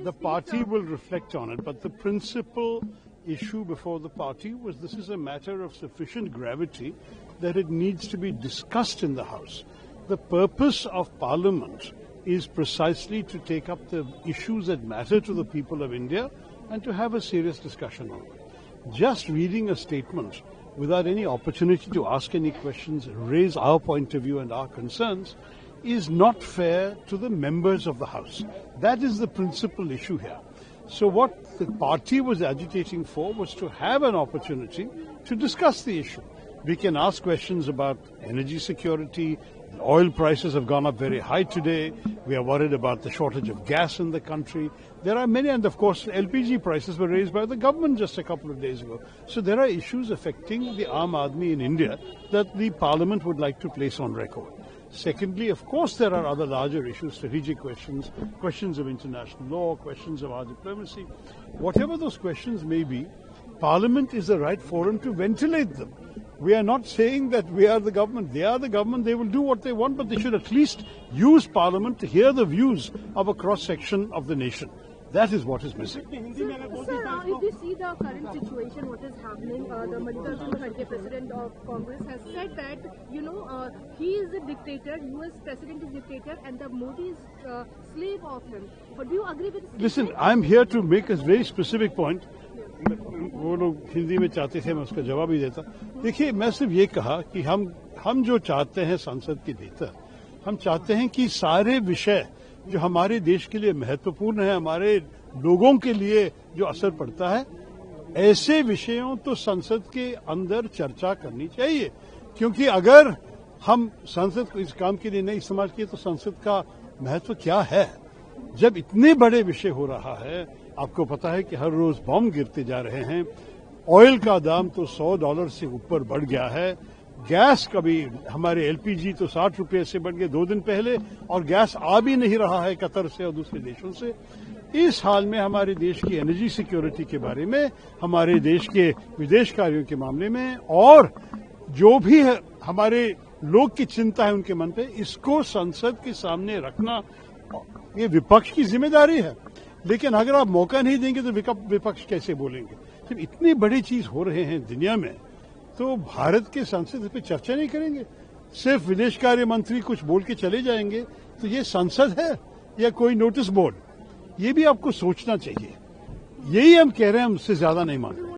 The party will reflect on it, but the principal issue before the party was this is a matter of sufficient gravity that it needs to be discussed in the House. The purpose of Parliament is precisely to take up the issues that matter to the people of India and to have a serious discussion on it. Just reading a statement without any opportunity to ask any questions, raise our point of view and our concerns, is not fair to the members of the House. That is the principal issue here. So what the party was agitating for was to have an opportunity to discuss the issue. We can ask questions about energy security. The oil prices have gone up very high today. We are worried about the shortage of gas in the country. There are many, and of course LPG prices were raised by the government just a couple of days ago. So there are issues affecting the Aam Aadmi in India that the Parliament would like to place on record. Secondly, of course, there are other larger issues, strategic questions, questions of international law, questions of our diplomacy. Whatever those questions may be, Parliament is the right forum to ventilate them. We are not saying that we are the government. They are the government. They will do what they want, but they should at least use Parliament to hear the views of a cross-section of the nation. That is what is missing. Sir, if you see the current situation, what is happening, the Mallikarjun Kharge, president of Congress, has said that, he is a dictator, US president is dictator, and the Modi is slave of him. But do you agree with this? Listen, I'm here to make a very specific point. वो लोग हिंदी में चाहते थे, मैं उसका जवाब ही देता. देखिए, मैं सिर्फ ये कहा कि हम जो चाहते हैं संसद के भीतर, हम चाहते हैं कि सारे विषय जो हमारे देश के लिए महत्वपूर्ण है, हमारे लोगों के लिए जो असर पड़ता है, ऐसे विषयों तो संसद के अंदर चर्चा करनी चाहिए. क्योंकि अगर हम संसद को इस काम के लिए नहीं इस्तेमाल किए तो संसद का महत्व क्या है. जब इतने बड़े विषय हो रहा है, आपको पता है कि हर रोज बॉम्ब गिरते जा रहे हैं, ऑयल का दाम तो $100 से ऊपर बढ़ गया है, गैस कभी हमारे एलपीजी तो 60 रुपये से बढ़ गए 2 दिन पहले, और गैस आ भी नहीं रहा है कतर से और दूसरे देशों से. इस हाल में हमारे देश की एनर्जी सिक्योरिटी के बारे में, हमारे देश के विदेश कार्यों के मामले में, और जो भी है हमारे लोग की चिंता है उनके मन पे, इसको संसद के सामने रखना ये विपक्ष की जिम्मेदारी है. लेकिन अगर आप मौका नहीं देंगे तो विपक्ष कैसे बोलेंगे. जब इतनी बड़ी चीज हो रहे हैं दुनिया में, तो भारत के संसद पे चर्चा नहीं करेंगे, सिर्फ विदेश कार्य मंत्री कुछ बोल के चले जाएंगे, तो ये संसद है या कोई नोटिस बोर्ड? ये भी आपको सोचना चाहिए. यही हम कह रहे हैं, हम उससे ज्यादा नहीं मानते.